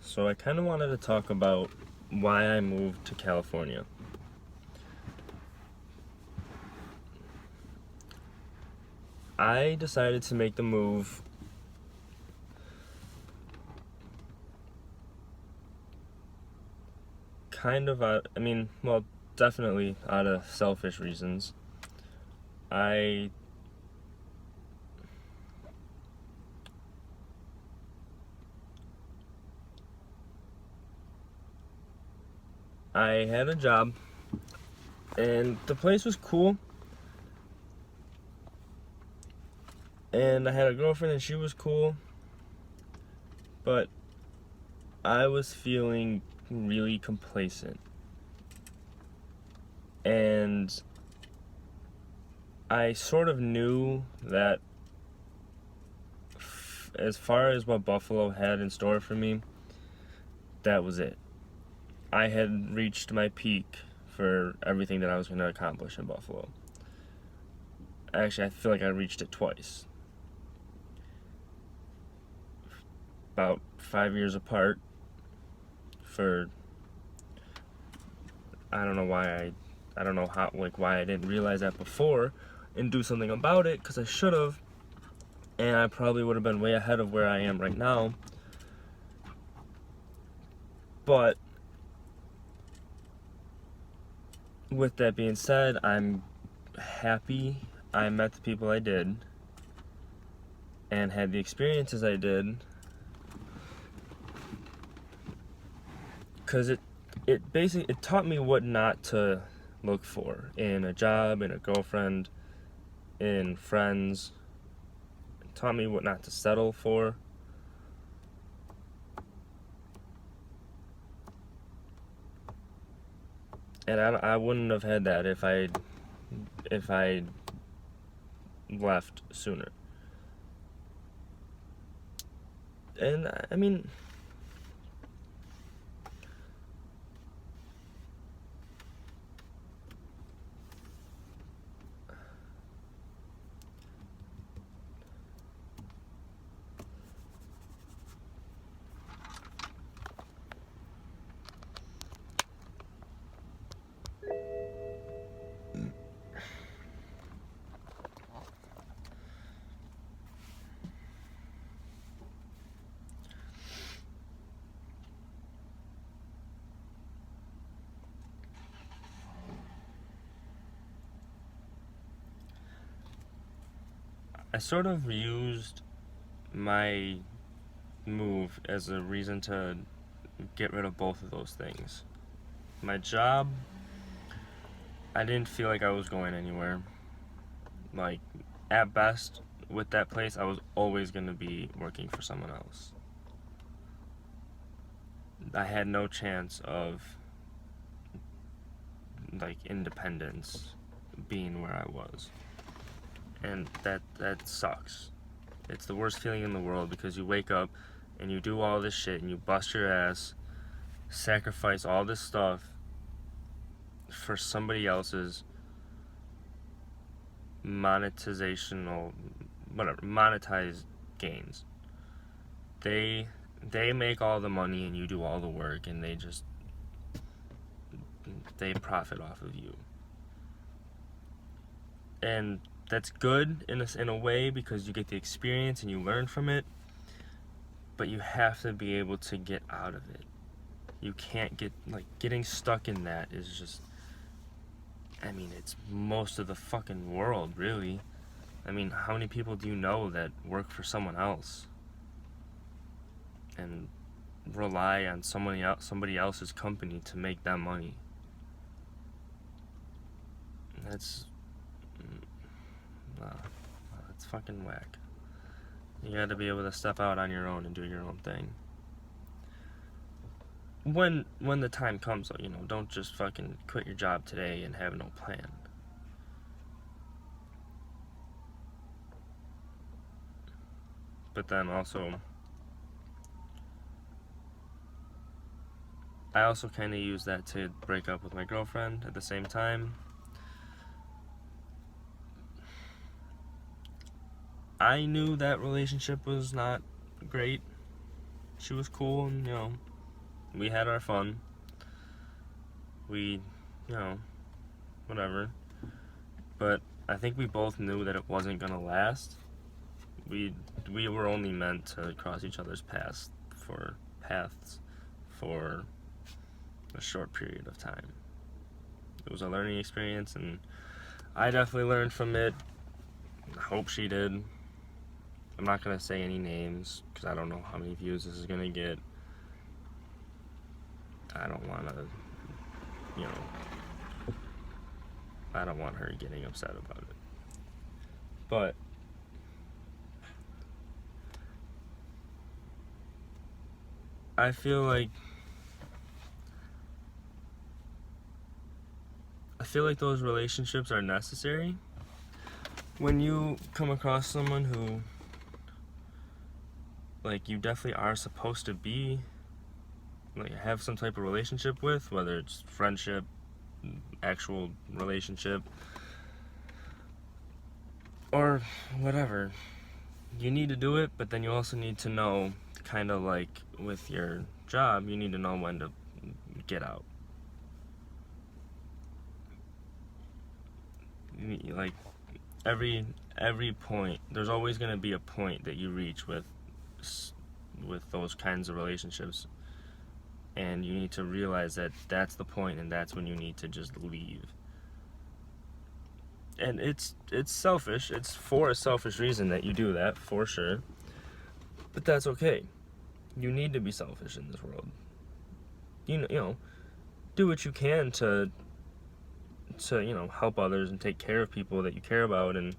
So I kind of wanted to talk about why I moved to California. I decided to make the move definitely out of selfish reasons. I I had a job and the place was cool, and I had a girlfriend and she was cool, but I was feeling really complacent. And I sort of knew that as far as what Buffalo had in store for me, that was it. I had reached my peak for everything that I was going to accomplish in Buffalo. Actually, I feel like I reached it twice. About 5 years apart. I don't know why I didn't realize that before and do something about it, because I should have, and I probably would have been way ahead of where I am right now. But with that being said, I'm happy I met the people I did and had the experiences I did, because it basically taught me what not to look for in a job, in a girlfriend, in friends. It taught me what not to settle for. And I wouldn't have had that if I left sooner. And I mean, I sort of used my move as a reason to get rid of both of those things. My job, I didn't feel like I was going anywhere. Like, at best, with that place, I was always going to be working for someone else. I had no chance of, like, independence being where I was. And that sucks. It's the worst feeling in the world, because you wake up and you do all this shit and you bust your ass, sacrifice all this stuff for somebody else's monetized gains. They make all the money and you do all the work, and they profit off of you. And that's good in a way, because you get the experience and you learn from it, but you have to be able to get out of it. You can't getting stuck in that is just, I mean, it's most of the fucking world, really. I mean, how many people do you know that work for someone else and rely on somebody else's company to make them money? That's fucking whack. You gotta be able to step out on your own and do your own thing. When the time comes, though, don't just fucking quit your job today and have no plan. But then also, I also kind of use that to break up with my girlfriend at the same time. I knew that relationship was not great. She was cool and, we had our fun. We, you know, whatever. But I think we both knew that it wasn't gonna last. We were only meant to cross each other's paths for a short period of time. It was a learning experience, and I definitely learned from it. I hope she did. I'm not gonna say any names because I don't know how many views this is gonna get. I don't wanna, you know, I don't want her getting upset about it. But I feel like those relationships are necessary. When you come across someone who, like, you definitely are supposed to be, like, have some type of relationship with, whether it's friendship, actual relationship, or whatever, you need to do it, but then you also need to know, kind of like with your job, you need to know when to get out. Like, every point, there's always going to be a point that you reach with those kinds of relationships, and you need to realize that that's the point, and that's when you need to just leave. And it's selfish. It's for a selfish reason that you do that, for sure. But that's okay. You need to be selfish in this world. You know, do what you can to help others and take care of people that you care about and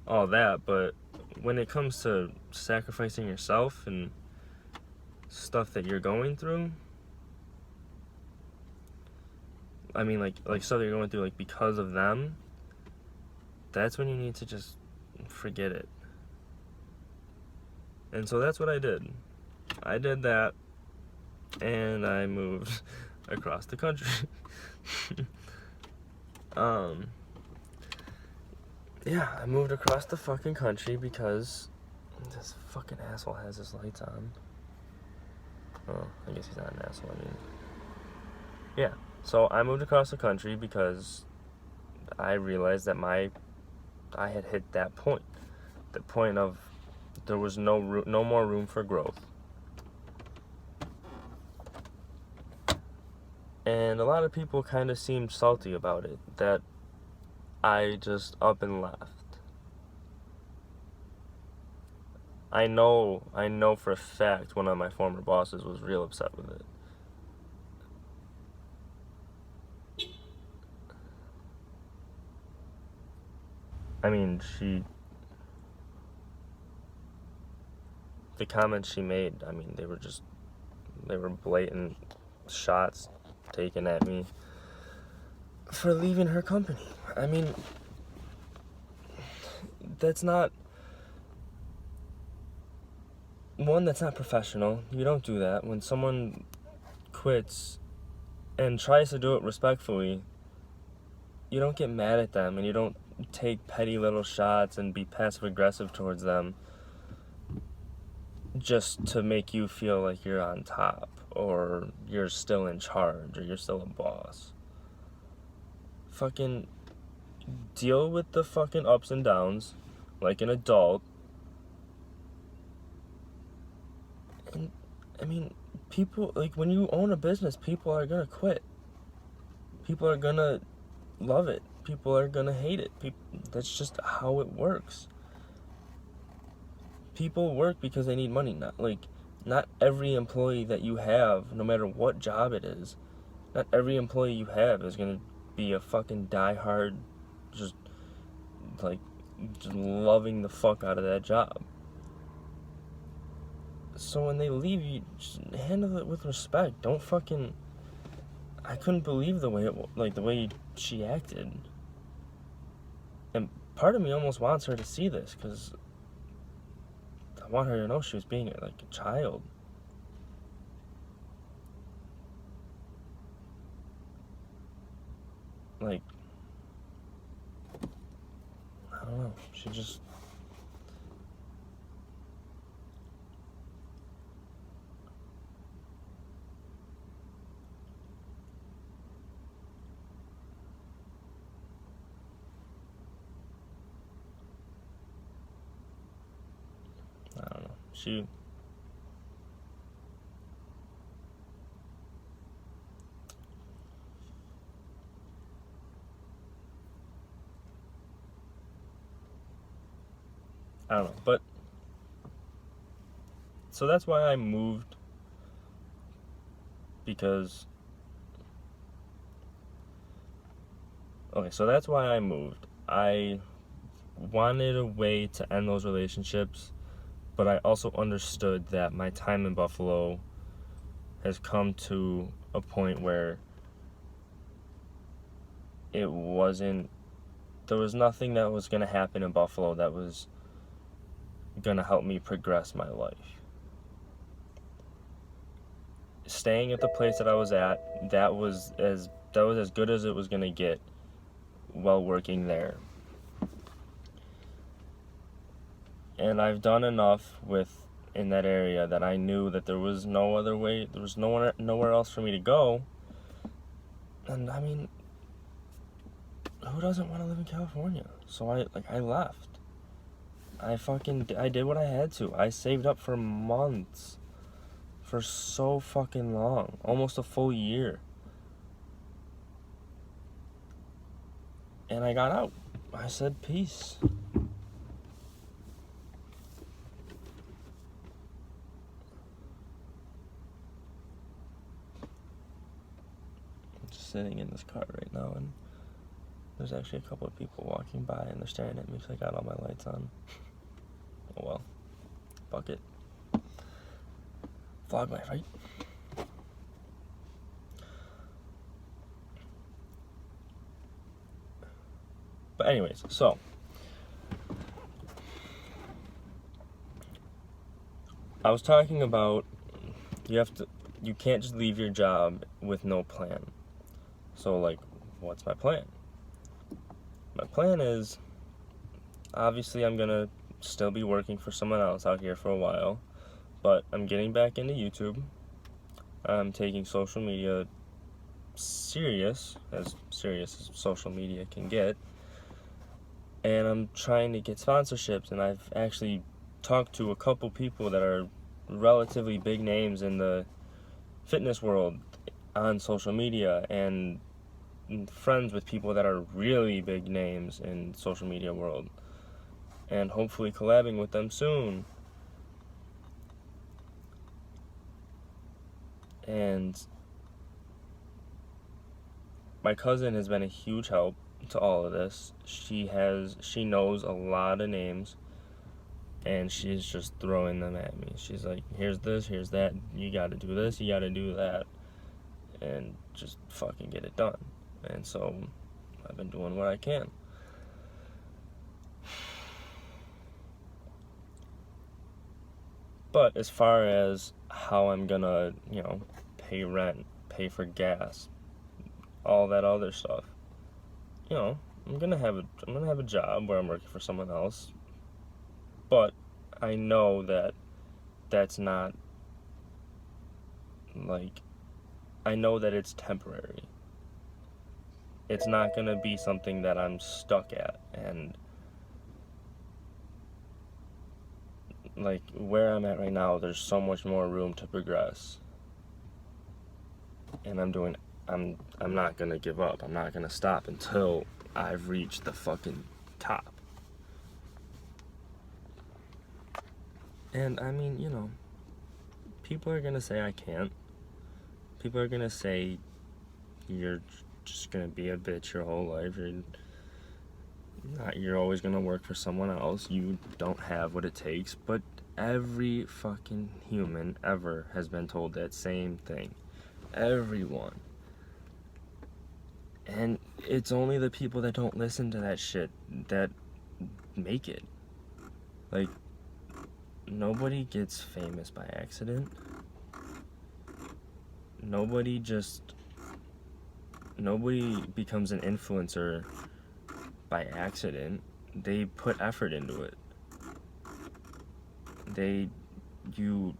all that, but when it comes to sacrificing yourself and stuff that you're going through, I mean, like stuff that you're going through, like, because of them, that's when you need to just forget it. And so that's what I did. I did that, and I moved across the country. Yeah, I moved across the fucking country because this fucking asshole has his lights on. Oh, I guess he's not an asshole, I mean. Yeah, so I moved across the country because I realized that I had hit that point. The point of there was no more room for growth. And a lot of people kind of seemed salty about it, that I just up and left. I know for a fact one of my former bosses was real upset with it. I mean, the comments she made, I mean, they were blatant shots taken at me for leaving her company. I mean, that's not professional. You don't do that. When someone quits and tries to do it respectfully, you don't get mad at them, and you don't take petty little shots and be passive aggressive towards them just to make you feel like you're on top, or you're still in charge, or you're still a boss. Fucking deal with the fucking ups and downs like an adult. And I mean, people, like, when you own a business, people are gonna quit. People are gonna love it. People are gonna hate it. That's just how it works. People work because they need money. Not every employee that you have, no matter what job it is, not every employee you have is gonna be a fucking diehard, just loving the fuck out of that job. So when they leave, you just handle it with respect. Don't fucking. I couldn't believe the way she acted. And part of me almost wants her to see this, because I want her to know she was being like a child. Like, I don't know. She just. I don't know, but so that's why I moved, because that's why I moved. I wanted a way to end those relationships, but I also understood that my time in Buffalo has come to a point where there was nothing that was going to happen in Buffalo that was going to help me progress my life. Staying at the place that I was at, that was as good as it was going to get while working there. And I've done enough in that area that I knew that there was no other way, there was nowhere else for me to go. And I mean, who doesn't want to live in California? So I left. I did what I had to. I saved up for months. For so fucking long. Almost a full year. And I got out. I said peace. I'm just sitting in this car right now, and there's actually a couple of people walking by, and they're staring at me because I got all my lights on. Oh well. Fuck it. Vlog life, right? But anyways, so I was talking about you can't just leave your job with no plan. So like, what's my plan? My plan is, obviously I'm gonna still be working for someone else out here for a while, but I'm getting back into YouTube. I'm taking social media serious as social media can get. And I'm trying to get sponsorships, and I've actually talked to a couple people that are relatively big names in the fitness world on social media, and friends with people that are really big names in social media world, and hopefully collabing with them soon. And my cousin has been a huge help to all of this. She knows a lot of names, and she's just throwing them at me. She's like, here's this, here's that, you gotta do this, you gotta do that, and just fucking get it done. And so I've been doing what I can. But as far as how I'm gonna, pay rent, pay for gas, all that other stuff, I'm gonna have a job where I'm working for someone else. But I know that that's not, like, I know that it's temporary. It's not gonna be something that I'm stuck at. And like, where I'm at right now, there's so much more room to progress. And I'm not gonna give up. I'm not gonna stop until I've reached the fucking top. And I mean, people are gonna say I can't. People are gonna say you're just gonna be a bitch your whole life. You're always gonna work for someone else. You don't have what it takes. But every fucking human ever has been told that same thing. Everyone. And it's only the people that don't listen to that shit that make it. Like, nobody gets famous by accident. Nobody becomes an influencer by accident. They put effort into it. You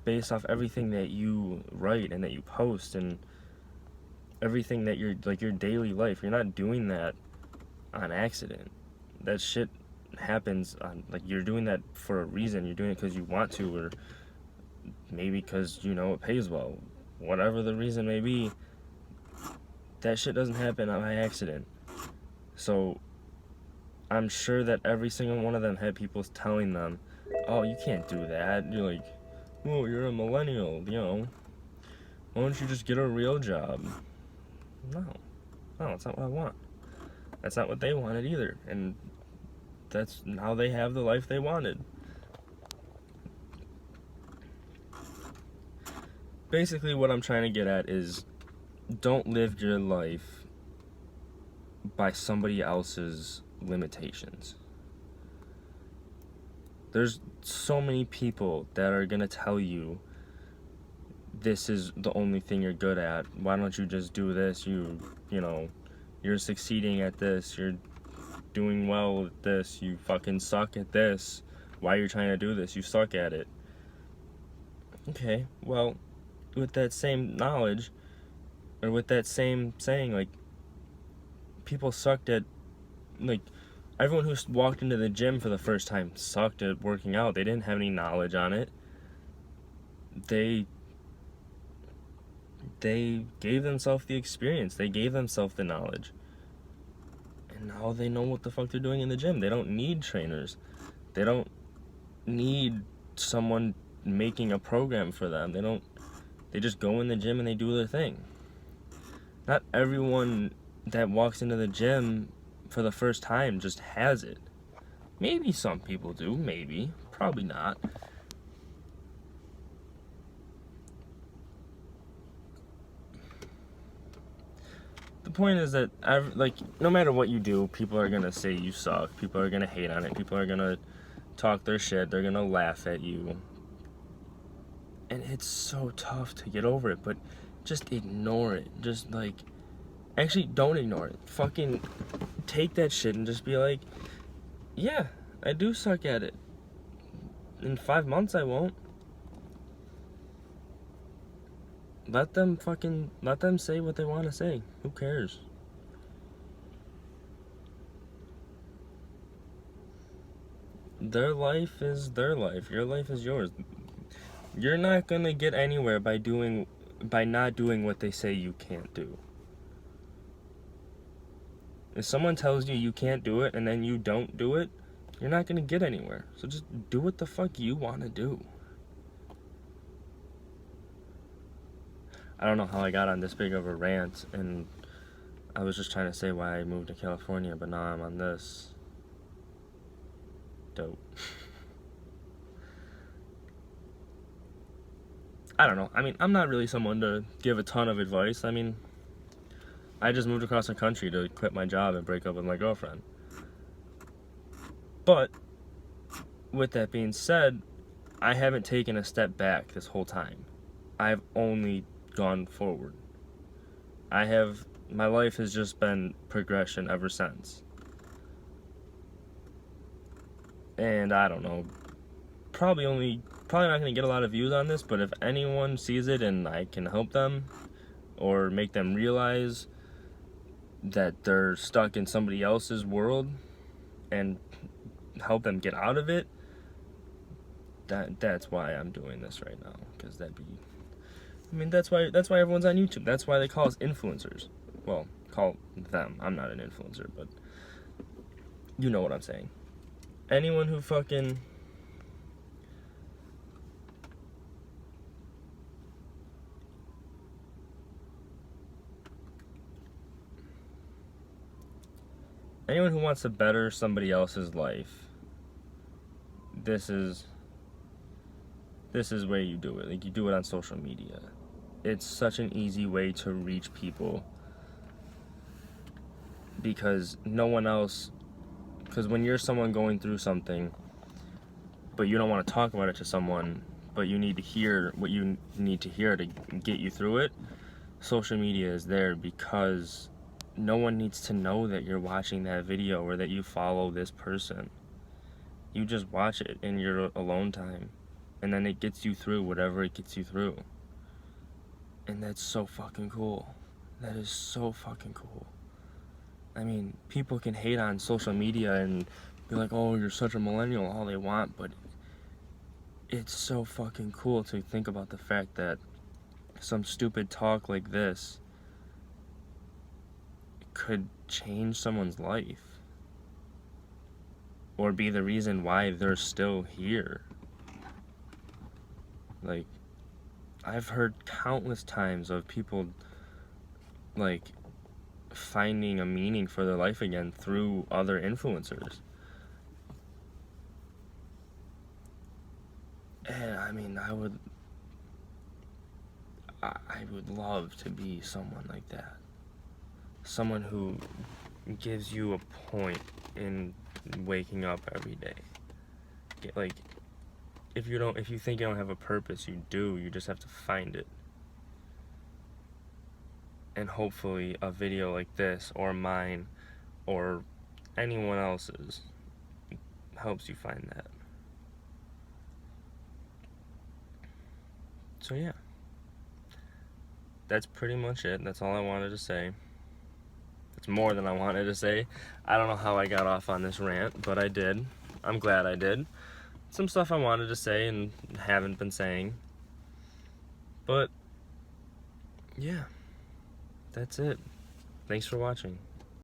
base off everything that you write and that you post and everything that your daily life. You're not doing that on accident. That shit happens on, like, you're doing that for a reason. You're doing it because you want to, or maybe because you know it pays well. Whatever the reason may be, that shit doesn't happen by accident. So I'm sure that every single one of them had people telling them, oh, you can't do that. You're like, oh, you're a millennial, you know. Why don't you just get a real job? No, that's not what I want. That's not what they wanted either. And that's now they have the life they wanted. Basically, what I'm trying to get at is, don't live your life by somebody else's limitations. There's so many people that are gonna tell you this is the only thing you're good at. Why don't you just do this? You know, you're succeeding at this. You're doing well at this. You fucking suck at this. Why are you trying to do this? You suck at it. Okay, well, with that same knowledge, or with that same saying, like, people sucked at, like, everyone who walked into the gym for the first time sucked at working out. They didn't have any knowledge on it. They gave themselves the experience. They gave themselves the knowledge. And now they know what the fuck they're doing in the gym. They don't need trainers. They don't need someone making a program for them. They just go in the gym and they do their thing. Not everyone that walks into the gym for the first time just has it. Maybe some people do, maybe. Probably not. The point is that, like, no matter what you do, people are gonna say you suck. People are gonna hate on it. People are gonna talk their shit. They're gonna laugh at you. And it's so tough to get over it, but just ignore it. Just, like, actually don't ignore it. Fucking take that shit and just be like, yeah, I do suck at it. In 5 months I won't. Let them say what they want to say. Who cares? Their life is their life. Your life is yours. You're not gonna get anywhere by not doing what they say you can't do. If someone tells you you can't do it and then you don't do it, you're not gonna get anywhere. So just do what the fuck you want to do. I don't know how I got on this big of a rant, and I was just trying to say why I moved to California, but now I'm on this. Dope. I don't know. I mean, I'm not really someone to give a ton of advice. I mean, I just moved across the country to quit my job and break up with my girlfriend. But, with that being said, I haven't taken a step back this whole time. I've only gone forward. My life has just been progression ever since. And I don't know, probably not going to get a lot of views on this, but if anyone sees it and I can help them or make them realize that they're stuck in somebody else's world and help them get out of it, that's why I'm doing this right now, because that's why everyone's on YouTube. That's why they call us influencers. Well, call them. I'm not an influencer, but you know what I'm saying. Anyone who wants to better somebody else's life, this is where you do it. Like, you do it on social media. It's such an easy way to reach people, because when you're someone going through something, but you don't want to talk about it to someone, but you need to hear what you need to hear to get you through it, social media is there, because no one needs to know that you're watching that video or that you follow this person. You just watch it in your alone time, and then it gets you through whatever it gets you through. And that's so fucking cool. That is so fucking cool. I mean, people can hate on social media and be like, oh, you're such a millennial, all they want, but it's so fucking cool to think about the fact that some stupid talk like this could change someone's life or be the reason why they're still here. Like, I've heard countless times of people like finding a meaning for their life again through other influencers. And I mean, I would love to be someone like that. Someone who gives you a point in waking up every day. Like, if you think you don't have a purpose, you do. You just have to find it. And hopefully a video like this, or mine, or anyone else's, helps you find that. So yeah, that's pretty much it. That's all I wanted to say. It's more than I wanted to say. I don't know how I got off on this rant, but I did. I'm glad I did. Some stuff I wanted to say and haven't been saying. But yeah, that's it. Thanks for watching.